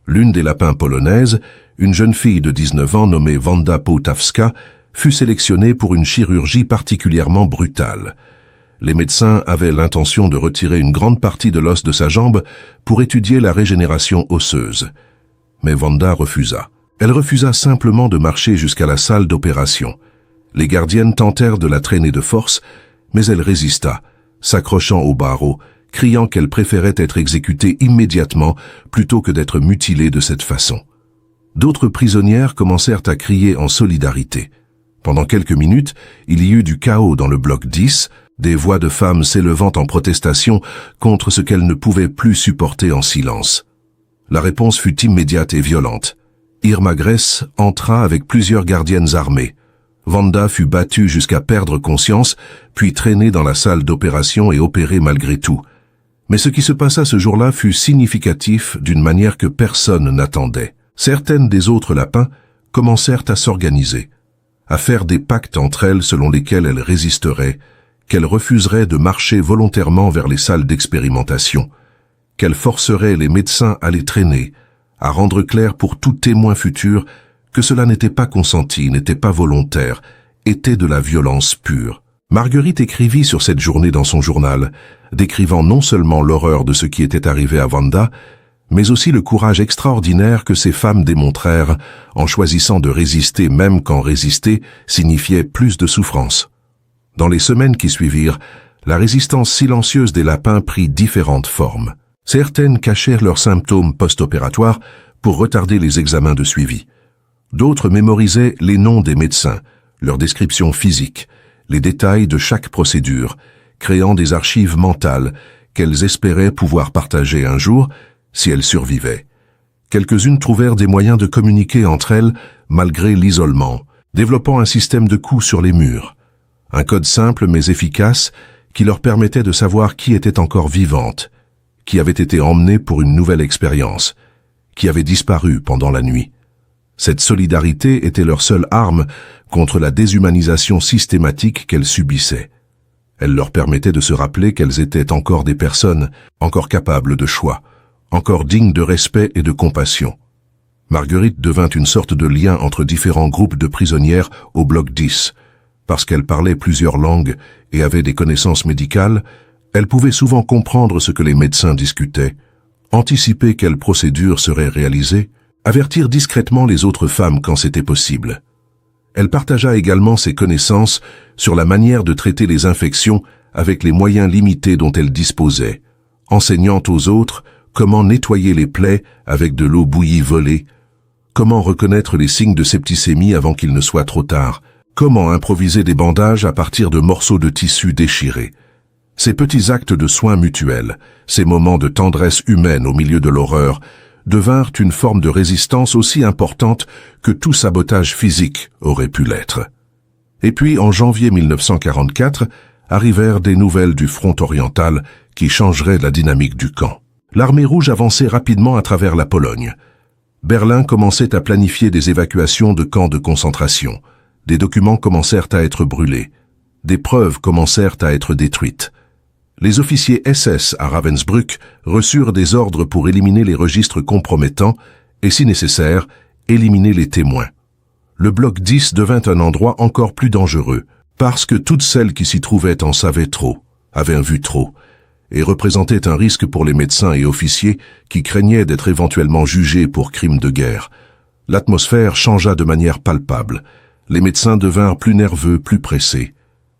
L'une des lapins polonaises, une jeune fille de 19 ans nommée Wanda Połtawska, fut sélectionnée pour une chirurgie particulièrement brutale. Les médecins avaient l'intention de retirer une grande partie de l'os de sa jambe pour étudier la régénération osseuse. Mais Wanda refusa. Elle refusa simplement de marcher jusqu'à la salle d'opération. Les gardiennes tentèrent de la traîner de force, mais elle résista, s'accrochant au barreau, criant qu'elle préférait être exécutée immédiatement plutôt que d'être mutilée de cette façon. D'autres prisonnières commencèrent à crier en solidarité. Pendant quelques minutes, il y eut du chaos dans le bloc 10, des voix de femmes s'élevant en protestation contre ce qu'elles ne pouvaient plus supporter en silence. La réponse fut immédiate et violente. Irma Gress entra avec plusieurs gardiennes armées. Wanda fut battue jusqu'à perdre conscience, puis traînée dans la salle d'opération et opérée malgré tout. Mais ce qui se passa ce jour-là fut significatif d'une manière que personne n'attendait. Certaines des autres lapins commencèrent à s'organiser, à faire des pactes entre elles selon lesquels elles résisteraient, qu'elles refuseraient de marcher volontairement vers les salles d'expérimentation, qu'elles forceraient les médecins à les traîner, à rendre clair pour tout témoin futur que cela n'était pas consenti, n'était pas volontaire, était de la violence pure. Marguerite écrivit sur cette journée dans son journal, décrivant non seulement l'horreur de ce qui était arrivé à Wanda, mais aussi le courage extraordinaire que ces femmes démontrèrent en choisissant de résister même quand résister signifiait plus de souffrance. Dans les semaines qui suivirent, la résistance silencieuse des lapins prit différentes formes. Certaines cachèrent leurs symptômes post-opératoires pour retarder les examens de suivi. D'autres mémorisaient les noms des médecins, leurs descriptions physiques, les détails de chaque procédure, créant des archives mentales qu'elles espéraient pouvoir partager un jour si elles survivaient. Quelques-unes trouvèrent des moyens de communiquer entre elles malgré l'isolement, développant un système de coups sur les murs. Un code simple mais efficace qui leur permettait de savoir qui était encore vivante, qui avait été emmenée pour une nouvelle expérience, qui avait disparu pendant la nuit. Cette solidarité était leur seule arme contre la déshumanisation systématique qu'elles subissaient. Elle leur permettait de se rappeler qu'elles étaient encore des personnes, encore capables de choix, encore dignes de respect et de compassion. Marguerite devint une sorte de lien entre différents groupes de prisonnières au bloc 10. Parce qu'elle parlait plusieurs langues et avait des connaissances médicales, elle pouvait souvent comprendre ce que les médecins discutaient, anticiper quelles procédures seraient réalisées, avertir discrètement les autres femmes quand c'était possible. Elle partagea également ses connaissances sur la manière de traiter les infections avec les moyens limités dont elle disposait, enseignant aux autres comment nettoyer les plaies avec de l'eau bouillie volée, comment reconnaître les signes de septicémie avant qu'il ne soit trop tard, comment improviser des bandages à partir de morceaux de tissu déchirés. Ces petits actes de soins mutuels, ces moments de tendresse humaine au milieu de l'horreur, devinrent une forme de résistance aussi importante que tout sabotage physique aurait pu l'être. Et puis, en janvier 1944, arrivèrent des nouvelles du front oriental qui changeraient la dynamique du camp. L'armée rouge avançait rapidement à travers la Pologne. Berlin commençait à planifier des évacuations de camps de concentration. Des documents commencèrent à être brûlés. Des preuves commencèrent à être détruites. Les officiers SS à Ravensbrück reçurent des ordres pour éliminer les registres compromettants et, si nécessaire, éliminer les témoins. Le bloc 10 devint un endroit encore plus dangereux, parce que toutes celles qui s'y trouvaient en savaient trop, avaient vu trop, et représentaient un risque pour les médecins et officiers qui craignaient d'être éventuellement jugés pour crimes de guerre. L'atmosphère changea de manière palpable. Les médecins devinrent plus nerveux, plus pressés.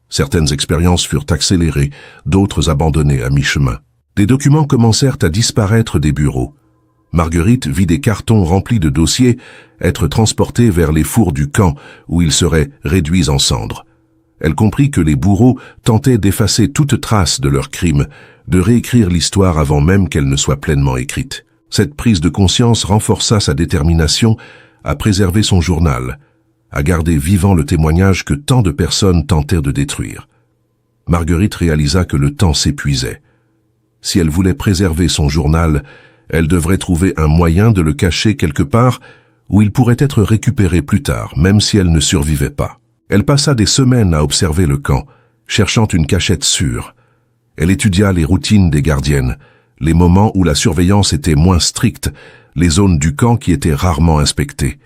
Certaines expériences furent accélérées, d'autres abandonnées à mi-chemin. Des documents commencèrent à disparaître des bureaux. Marguerite vit des cartons remplis de dossiers être transportés vers les fours du camp où ils seraient réduits en cendres. Elle comprit que les bourreaux tentaient d'effacer toute trace de leurs crimes, de réécrire l'histoire avant même qu'elle ne soit pleinement écrite. Cette prise de conscience renforça sa détermination à préserver son journal, à garder vivant le témoignage que tant de personnes tentaient de détruire. Marguerite réalisa que le temps s'épuisait. Si elle voulait préserver son journal, elle devrait trouver un moyen de le cacher quelque part où il pourrait être récupéré plus tard, même si elle ne survivait pas. Elle passa des semaines à observer le camp, cherchant une cachette sûre. Elle étudia les routines des gardiennes, les moments où la surveillance était moins stricte, les zones du camp qui étaient rarement inspectées.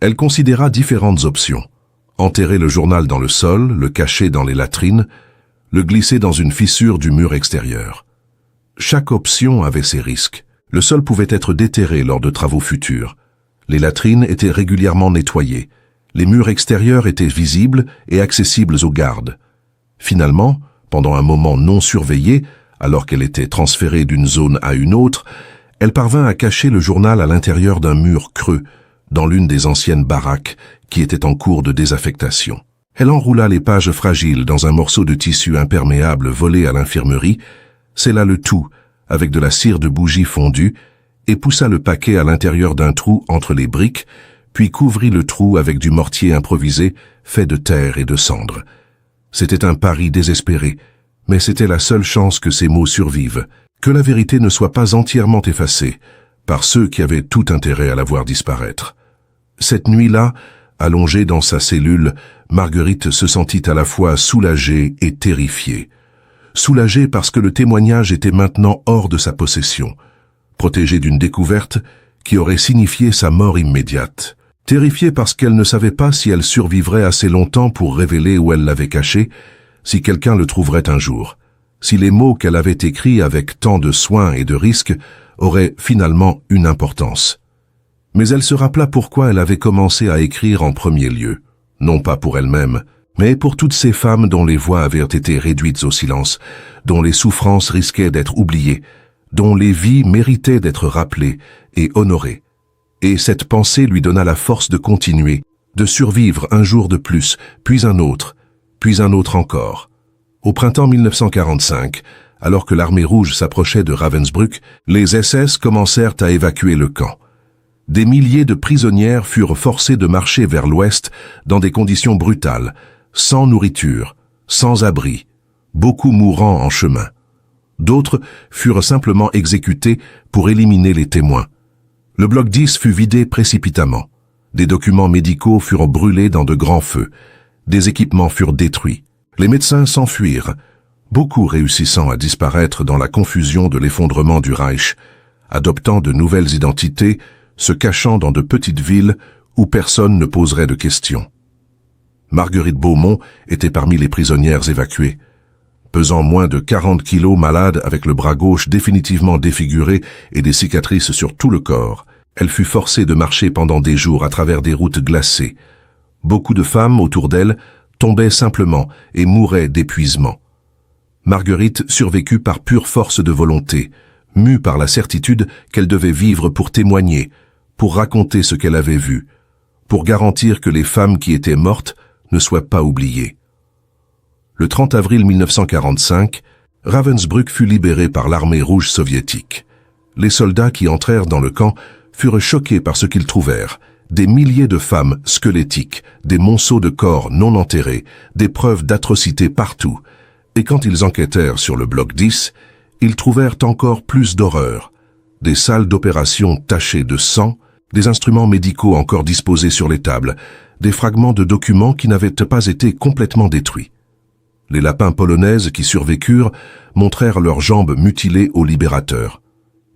Elle considéra différentes options. Enterrer le journal dans le sol, le cacher dans les latrines, le glisser dans une fissure du mur extérieur. Chaque option avait ses risques. Le sol pouvait être déterré lors de travaux futurs. Les latrines étaient régulièrement nettoyées. Les murs extérieurs étaient visibles et accessibles aux gardes. Finalement, pendant un moment non surveillé, alors qu'elle était transférée d'une zone à une autre, elle parvint à cacher le journal à l'intérieur d'un mur creux, dans l'une des anciennes baraques qui était en cours de désaffectation. Elle enroula les pages fragiles dans un morceau de tissu imperméable volé à l'infirmerie, scella le tout avec de la cire de bougie fondue et poussa le paquet à l'intérieur d'un trou entre les briques, puis couvrit le trou avec du mortier improvisé, fait de terre et de cendres. C'était un pari désespéré, mais c'était la seule chance que ces mots survivent, que la vérité ne soit pas entièrement effacée par ceux qui avaient tout intérêt à la voir disparaître. Cette nuit-là, allongée dans sa cellule, Marguerite se sentit à la fois soulagée et terrifiée. Soulagée parce que le témoignage était maintenant hors de sa possession, protégée d'une découverte qui aurait signifié sa mort immédiate. Terrifiée parce qu'elle ne savait pas si elle survivrait assez longtemps pour révéler où elle l'avait caché, si quelqu'un le trouverait un jour, si les mots qu'elle avait écrits avec tant de soin et de risque auraient finalement une importance. Mais elle se rappela pourquoi elle avait commencé à écrire en premier lieu, non pas pour elle-même, mais pour toutes ces femmes dont les voix avaient été réduites au silence, dont les souffrances risquaient d'être oubliées, dont les vies méritaient d'être rappelées et honorées. Et cette pensée lui donna la force de continuer, de survivre un jour de plus, puis un autre encore. Au printemps 1945, alors que l'armée rouge s'approchait de Ravensbrück, les SS commencèrent à évacuer le camp. Des milliers de prisonnières furent forcées de marcher vers l'ouest dans des conditions brutales, sans nourriture, sans abri, beaucoup mourant en chemin. D'autres furent simplement exécutés pour éliminer les témoins. Le bloc 10 fut vidé précipitamment. Des documents médicaux furent brûlés dans de grands feux. Des équipements furent détruits. Les médecins s'enfuirent, beaucoup réussissant à disparaître dans la confusion de l'effondrement du Reich, adoptant de nouvelles identités, se cachant dans de petites villes où personne ne poserait de questions. Marguerite Beaumont était parmi les prisonnières évacuées. Pesant moins de 40 kilos, malade, avec le bras gauche définitivement défiguré et des cicatrices sur tout le corps, elle fut forcée de marcher pendant des jours à travers des routes glacées. Beaucoup de femmes autour d'elle tombaient simplement et mouraient d'épuisement. Marguerite survécut par pure force de volonté, mue par la certitude qu'elle devait vivre pour témoigner, pour raconter ce qu'elle avait vu, pour garantir que les femmes qui étaient mortes ne soient pas oubliées. Le 30 avril 1945, Ravensbrück fut libéré par l'armée rouge soviétique. Les soldats qui entrèrent dans le camp furent choqués par ce qu'ils trouvèrent. Des milliers de femmes squelettiques, des monceaux de corps non enterrés, des preuves d'atrocités partout. Et quand ils enquêtèrent sur le bloc 10, ils trouvèrent encore plus d'horreur. Des salles d'opération tachées de sang, des instruments médicaux encore disposés sur les tables, des fragments de documents qui n'avaient pas été complètement détruits. Les lapins polonaises qui survécurent montrèrent leurs jambes mutilées aux libérateurs.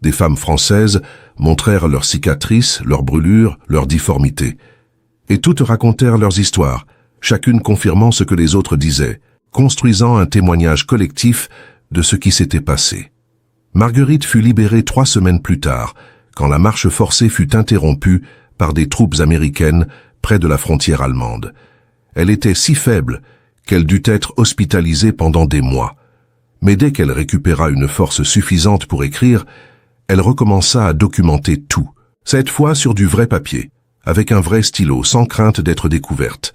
Des femmes françaises montrèrent leurs cicatrices, leurs brûlures, leurs difformités. Et toutes racontèrent leurs histoires, chacune confirmant ce que les autres disaient, construisant un témoignage collectif de ce qui s'était passé. Marguerite fut libérée 3 semaines plus tard, quand la marche forcée fut interrompue par des troupes américaines près de la frontière allemande. Elle était si faible qu'elle dut être hospitalisée pendant des mois. Mais dès qu'elle récupéra une force suffisante pour écrire, elle recommença à documenter tout, cette fois sur du vrai papier, avec un vrai stylo, sans crainte d'être découverte.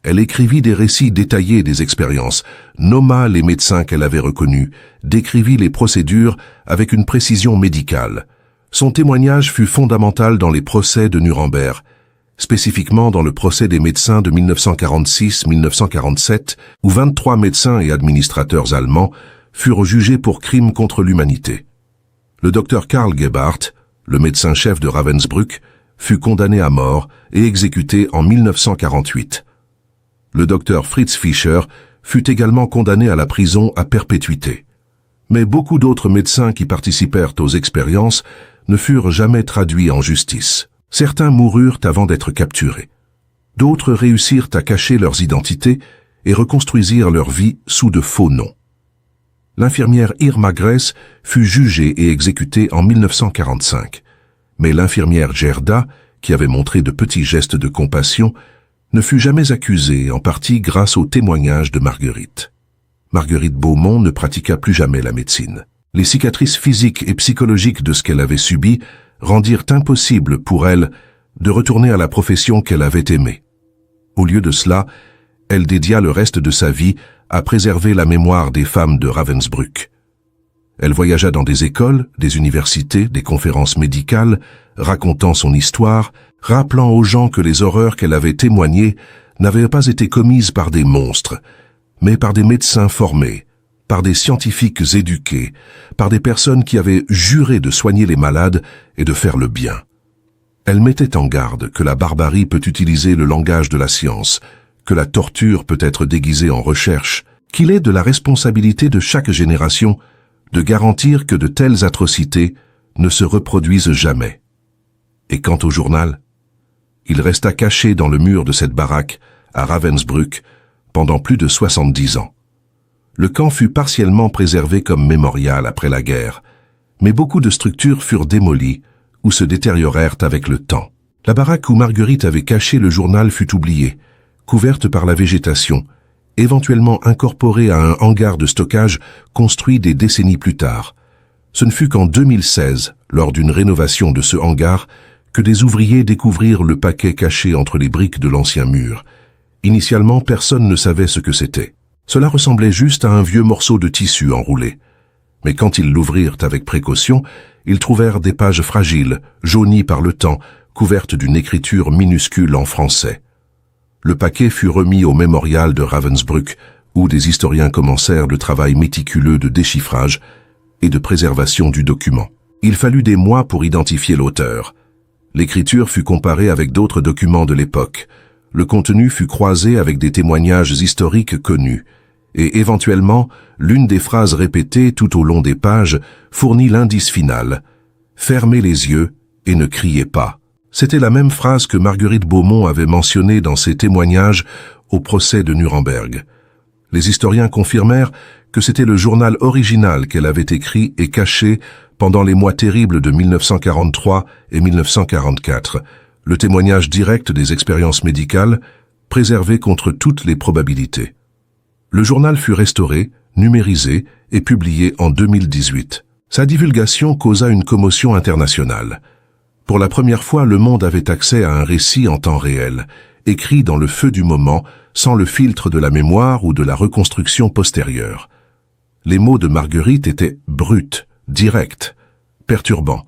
Elle écrivit des récits détaillés des expériences, nomma les médecins qu'elle avait reconnus, décrivit les procédures avec une précision médicale. Son témoignage fut fondamental dans les procès de Nuremberg, spécifiquement dans le procès des médecins de 1946-1947, où 23 médecins et administrateurs allemands furent jugés pour crimes contre l'humanité. Le docteur Karl Gebhardt, le médecin-chef de Ravensbrück, fut condamné à mort et exécuté en 1948. Le docteur Fritz Fischer fut également condamné à la prison à perpétuité. Mais beaucoup d'autres médecins qui participèrent aux expériences ne furent jamais traduits en justice. Certains moururent avant d'être capturés. D'autres réussirent à cacher leurs identités et reconstruisirent leur vie sous de faux noms. L'infirmière Irma Gress fut jugée et exécutée en 1945. Mais l'infirmière Gerda, qui avait montré de petits gestes de compassion, ne fut jamais accusée, en partie grâce au témoignage de Marguerite. Marguerite Beaumont ne pratiqua plus jamais la médecine. Les cicatrices physiques et psychologiques de ce qu'elle avait subi rendirent impossible pour elle de retourner à la profession qu'elle avait aimée. Au lieu de cela, elle dédia le reste de sa vie à préserver la mémoire des femmes de Ravensbrück. Elle voyagea dans des écoles, des universités, des conférences médicales, racontant son histoire, rappelant aux gens que les horreurs qu'elle avait témoignées n'avaient pas été commises par des monstres, mais par des médecins formés, par des scientifiques éduqués, par des personnes qui avaient juré de soigner les malades et de faire le bien. Elle mettait en garde que la barbarie peut utiliser le langage de la science, que la torture peut être déguisée en recherche, qu'il est de la responsabilité de chaque génération de garantir que de telles atrocités ne se reproduisent jamais. Et quant au journal, il resta caché dans le mur de cette baraque, à Ravensbrück, pendant plus de 70 ans. Le camp fut partiellement préservé comme mémorial après la guerre, mais beaucoup de structures furent démolies ou se détériorèrent avec le temps. La baraque où Marguerite avait caché le journal fut oubliée, couverte par la végétation, éventuellement incorporée à un hangar de stockage construit des décennies plus tard. Ce ne fut qu'en 2016, lors d'une rénovation de ce hangar, que des ouvriers découvrirent le paquet caché entre les briques de l'ancien mur. Initialement, personne ne savait ce que c'était. Cela ressemblait juste à un vieux morceau de tissu enroulé. Mais quand ils l'ouvrirent avec précaution, ils trouvèrent des pages fragiles, jaunies par le temps, couvertes d'une écriture minuscule en français. Le paquet fut remis au mémorial de Ravensbrück, où des historiens commencèrent le travail méticuleux de déchiffrage et de préservation du document. Il fallut des mois pour identifier l'auteur. L'écriture fut comparée avec d'autres documents de l'époque. Le contenu fut croisé avec des témoignages historiques connus. Et éventuellement, l'une des phrases répétées tout au long des pages fournit l'indice final. « Fermez les yeux et ne criez pas ». C'était la même phrase que Marguerite Beaumont avait mentionnée dans ses témoignages au procès de Nuremberg. Les historiens confirmèrent que c'était le journal original qu'elle avait écrit et caché pendant les mois terribles de 1943 et 1944, le témoignage direct des expériences médicales, préservé contre toutes les probabilités. Le journal fut restauré, numérisé et publié en 2018. Sa divulgation causa une commotion internationale. Pour la première fois, le monde avait accès à un récit en temps réel, écrit dans le feu du moment, sans le filtre de la mémoire ou de la reconstruction postérieure. Les mots de Marguerite étaient bruts, directs, perturbants.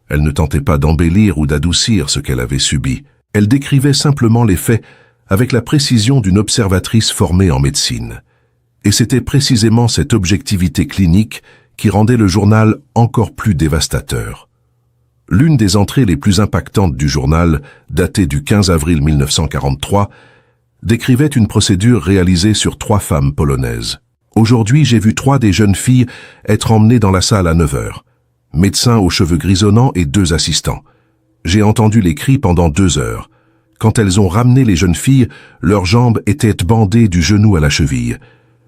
Elle ne tentait pas d'embellir ou d'adoucir ce qu'elle avait subi. Elle décrivait simplement les faits avec la précision d'une observatrice formée en médecine. Et c'était précisément cette objectivité clinique qui rendait le journal encore plus dévastateur. L'une des entrées les plus impactantes du journal, datée du 15 avril 1943, décrivait une procédure réalisée sur 3 femmes polonaises. Aujourd'hui, j'ai vu 3 des jeunes filles être emmenées dans la salle à 9 heures. Médecin aux cheveux grisonnants et 2 assistants. J'ai entendu les cris pendant 2 heures. Quand elles ont ramené les jeunes filles, leurs jambes étaient bandées du genou à la cheville.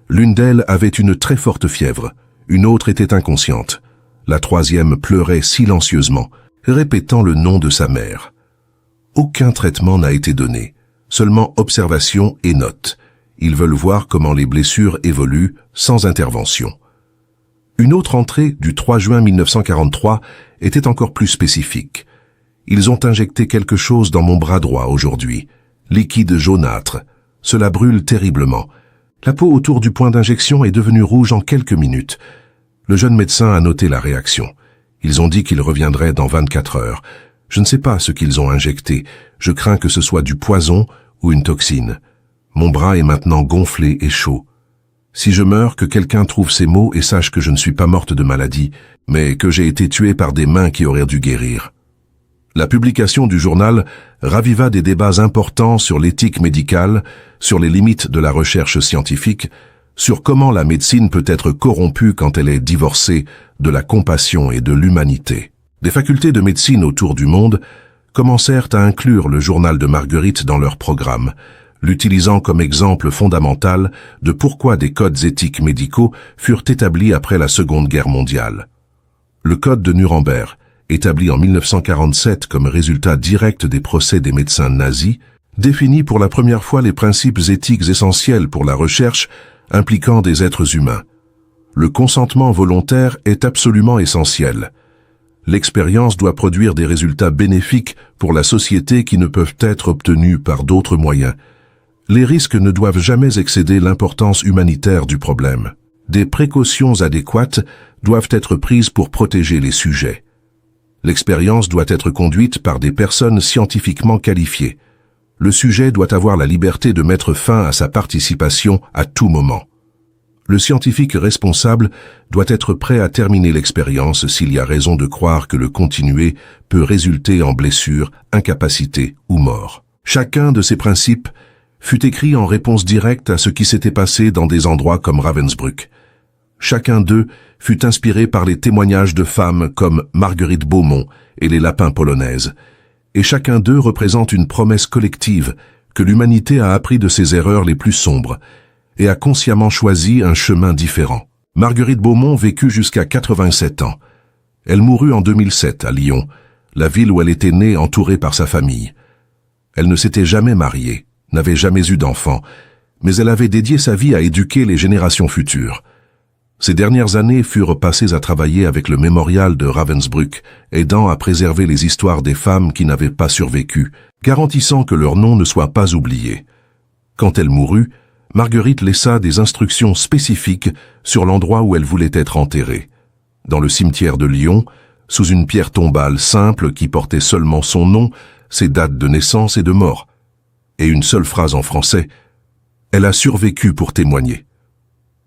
L'une d'elles avait une très forte fièvre. Une autre était inconsciente. La 3e pleurait silencieusement, répétant le nom de sa mère. Aucun traitement n'a été donné, seulement observation et notes. Ils veulent voir comment les blessures évoluent sans intervention. Une autre entrée du 3 juin 1943 était encore plus spécifique. Ils ont injecté quelque chose dans mon bras droit aujourd'hui, liquide jaunâtre. Cela brûle terriblement. La peau autour du point d'injection est devenue rouge en quelques minutes. Le jeune médecin a noté la réaction. Ils ont dit qu'ils reviendraient dans 24 heures. Je ne sais pas ce qu'ils ont injecté. Je crains que ce soit du poison ou une toxine. Mon bras est maintenant gonflé et chaud. Si je meurs, que quelqu'un trouve ces mots et sache que je ne suis pas morte de maladie, mais que j'ai été tuée par des mains qui auraient dû guérir. La publication du journal raviva des débats importants sur l'éthique médicale, sur les limites de la recherche scientifique, sur comment la médecine peut être corrompue quand elle est divorcée de la compassion et de l'humanité. Des facultés de médecine autour du monde commencèrent à inclure le journal de Marguerite dans leur programme, l'utilisant comme exemple fondamental de pourquoi des codes éthiques médicaux furent établis après la Seconde Guerre mondiale. Le code de Nuremberg, établi en 1947 comme résultat direct des procès des médecins nazis, définit pour la première fois les principes éthiques essentiels pour la recherche impliquant des êtres humains. Le consentement volontaire est absolument essentiel. L'expérience doit produire des résultats bénéfiques pour la société qui ne peuvent être obtenus par d'autres moyens. Les risques ne doivent jamais excéder l'importance humanitaire du problème. Des précautions adéquates doivent être prises pour protéger les sujets. L'expérience doit être conduite par des personnes scientifiquement qualifiées. Le sujet doit avoir la liberté de mettre fin à sa participation à tout moment. Le scientifique responsable doit être prêt à terminer l'expérience s'il y a raison de croire que le continuer peut résulter en blessure, incapacité ou mort. Chacun de ces principes fut écrit en réponse directe à ce qui s'était passé dans des endroits comme Ravensbrück. Chacun d'eux fut inspiré par les témoignages de femmes comme Marguerite Beaumont et les lapins polonaises. Et chacun d'eux représente une promesse collective que l'humanité a appris de ses erreurs les plus sombres et a consciemment choisi un chemin différent. Marguerite Beaumont vécut jusqu'à 87 ans. Elle mourut en 2007 à Lyon, la ville où elle était née entourée par sa famille. Elle ne s'était jamais mariée, n'avait jamais eu d'enfant, mais elle avait dédié sa vie à éduquer les générations futures. Ces dernières années furent passées à travailler avec le mémorial de Ravensbrück, aidant à préserver les histoires des femmes qui n'avaient pas survécu, garantissant que leur nom ne soit pas oublié. Quand elle mourut, Marguerite laissa des instructions spécifiques sur l'endroit où elle voulait être enterrée. Dans le cimetière de Lyon, sous une pierre tombale simple qui portait seulement son nom, ses dates de naissance et de mort, et une seule phrase en français, « Elle a survécu pour témoigner ».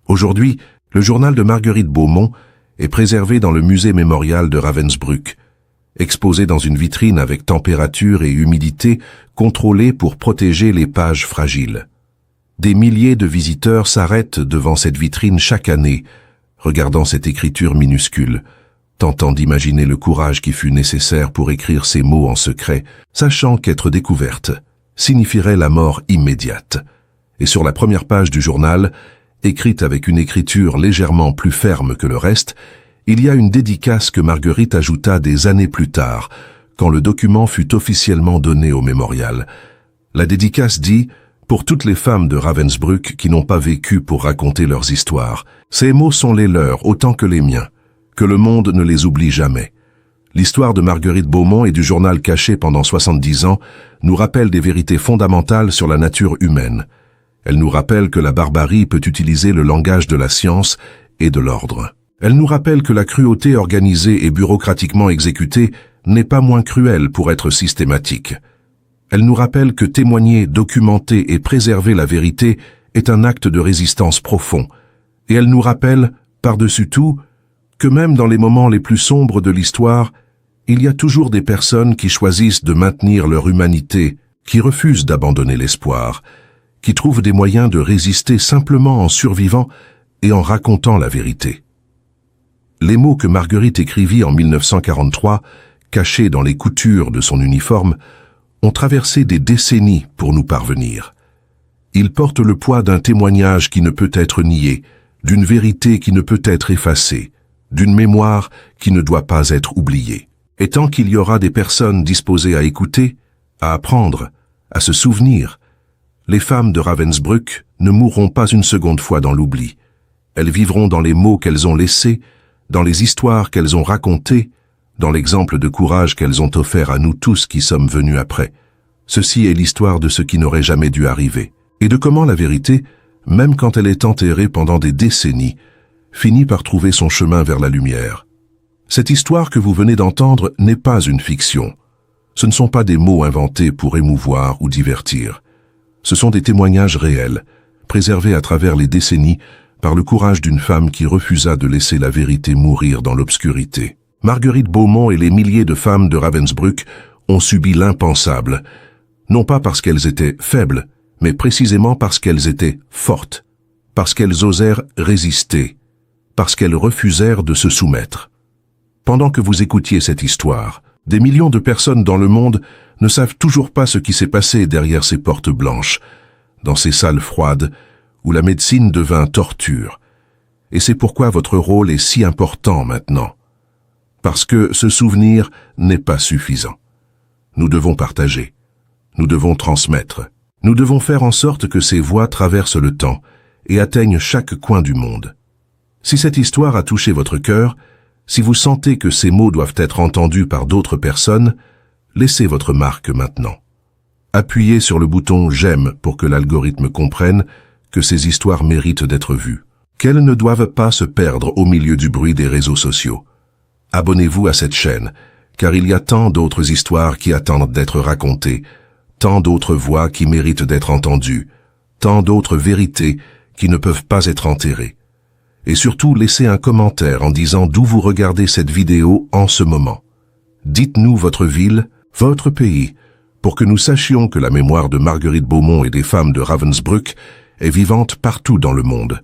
Aujourd'hui, le journal de Marguerite Beaumont est préservé dans le musée mémorial de Ravensbrück, exposé dans une vitrine avec température et humidité contrôlée pour protéger les pages fragiles. Des milliers de visiteurs s'arrêtent devant cette vitrine chaque année, regardant cette écriture minuscule, tentant d'imaginer le courage qui fut nécessaire pour écrire ces mots en secret, sachant qu'être découverte signifierait la mort immédiate. Et sur la première page du journal, écrite avec une écriture légèrement plus ferme que le reste, il y a une dédicace que Marguerite ajouta des années plus tard, quand le document fut officiellement donné au mémorial. La dédicace dit « Pour toutes les femmes de Ravensbrück qui n'ont pas vécu pour raconter leurs histoires, ces mots sont les leurs autant que les miens, que le monde ne les oublie jamais. L'histoire de Marguerite Beaumont et du journal caché pendant 70 ans nous rappelle des vérités fondamentales sur la nature humaine. Elle nous rappelle que la barbarie peut utiliser le langage de la science et de l'ordre. Elle nous rappelle que la cruauté organisée et bureaucratiquement exécutée n'est pas moins cruelle pour être systématique. Elle nous rappelle que témoigner, documenter et préserver la vérité est un acte de résistance profond. Et elle nous rappelle, par-dessus tout, que même dans les moments les plus sombres de l'histoire, il y a toujours des personnes qui choisissent de maintenir leur humanité, qui refusent d'abandonner l'espoir, qui trouvent des moyens de résister simplement en survivant et en racontant la vérité. Les mots que Marguerite écrivit en 1943, cachés dans les coutures de son uniforme, ont traversé des décennies pour nous parvenir. Ils portent le poids d'un témoignage qui ne peut être nié, d'une vérité qui ne peut être effacée, d'une mémoire qui ne doit pas être oubliée. Et tant qu'il y aura des personnes disposées à écouter, à apprendre, à se souvenir, les femmes de Ravensbrück ne mourront pas une seconde fois dans l'oubli. Elles vivront dans les mots qu'elles ont laissés, dans les histoires qu'elles ont racontées, dans l'exemple de courage qu'elles ont offert à nous tous qui sommes venus après. Ceci est l'histoire de ce qui n'aurait jamais dû arriver, et de comment la vérité, même quand elle est enterrée pendant des décennies, finit par trouver son chemin vers la lumière. Cette histoire que vous venez d'entendre n'est pas une fiction. Ce ne sont pas des mots inventés pour émouvoir ou divertir. Ce sont des témoignages réels, préservés à travers les décennies par le courage d'une femme qui refusa de laisser la vérité mourir dans l'obscurité. Marguerite Beaumont et les milliers de femmes de Ravensbrück ont subi l'impensable, non pas parce qu'elles étaient faibles, mais précisément parce qu'elles étaient fortes, parce qu'elles osèrent résister, parce qu'elles refusèrent de se soumettre. Pendant que vous écoutiez cette histoire, des millions de personnes dans le monde ne savent toujours pas ce qui s'est passé derrière ces portes blanches, dans ces salles froides où la médecine devint torture. Et c'est pourquoi votre rôle est si important maintenant. Parce que ce souvenir n'est pas suffisant. Nous devons partager. Nous devons transmettre. Nous devons faire en sorte que ces voix traversent le temps et atteignent chaque coin du monde. Si cette histoire a touché votre cœur, si vous sentez que ces mots doivent être entendus par d'autres personnes, laissez votre marque maintenant. Appuyez sur le bouton « J'aime » pour que l'algorithme comprenne que ces histoires méritent d'être vues, qu'elles ne doivent pas se perdre au milieu du bruit des réseaux sociaux. Abonnez-vous à cette chaîne, car il y a tant d'autres histoires qui attendent d'être racontées, tant d'autres voix qui méritent d'être entendues, tant d'autres vérités qui ne peuvent pas être enterrées. Et surtout, laissez un commentaire en disant d'où vous regardez cette vidéo en ce moment. Dites-nous votre ville, votre pays, pour que nous sachions que la mémoire de Marguerite Beaumont et des femmes de Ravensbrück est vivante partout dans le monde.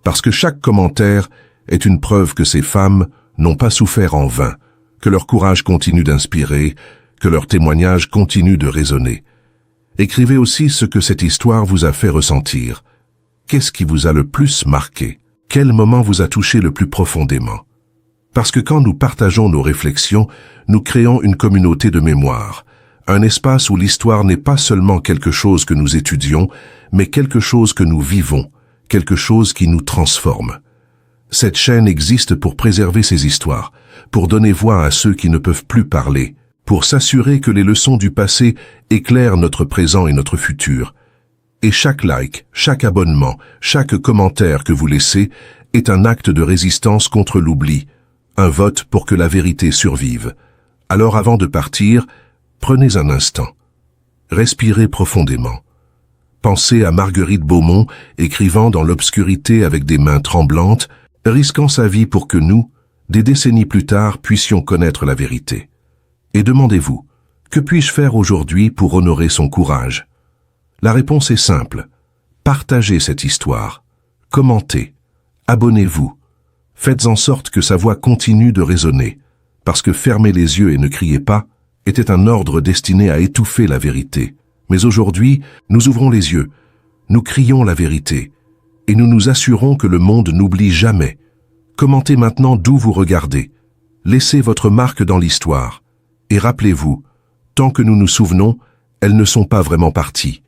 Parce que chaque commentaire est une preuve que ces femmes n'ont pas souffert en vain, que leur courage continue d'inspirer, que leur témoignage continue de résonner. Écrivez aussi ce que cette histoire vous a fait ressentir. Qu'est-ce qui vous a le plus marqué? Quel moment vous a touché le plus profondément? Parce que quand nous partageons nos réflexions, nous créons une communauté de mémoire, un espace où l'histoire n'est pas seulement quelque chose que nous étudions, mais quelque chose que nous vivons, quelque chose qui nous transforme. Cette chaîne existe pour préserver ces histoires, pour donner voix à ceux qui ne peuvent plus parler, pour s'assurer que les leçons du passé éclairent notre présent et notre futur. Et chaque like, chaque abonnement, chaque commentaire que vous laissez est un acte de résistance contre l'oubli, un vote pour que la vérité survive. Alors avant de partir, prenez un instant. Respirez profondément. Pensez à Marguerite Beaumont écrivant dans l'obscurité avec des mains tremblantes, risquant sa vie pour que nous, des décennies plus tard, puissions connaître la vérité. Et demandez-vous, que puis-je faire aujourd'hui pour honorer son courage? La réponse est simple. Partagez cette histoire. Commentez. Abonnez-vous. Faites en sorte que sa voix continue de résonner, parce que fermer les yeux et ne criez pas était un ordre destiné à étouffer la vérité. Mais aujourd'hui, nous ouvrons les yeux, nous crions la vérité, et nous nous assurons que le monde n'oublie jamais. Commentez maintenant d'où vous regardez. Laissez votre marque dans l'histoire. Et rappelez-vous, tant que nous nous souvenons, elles ne sont pas vraiment parties.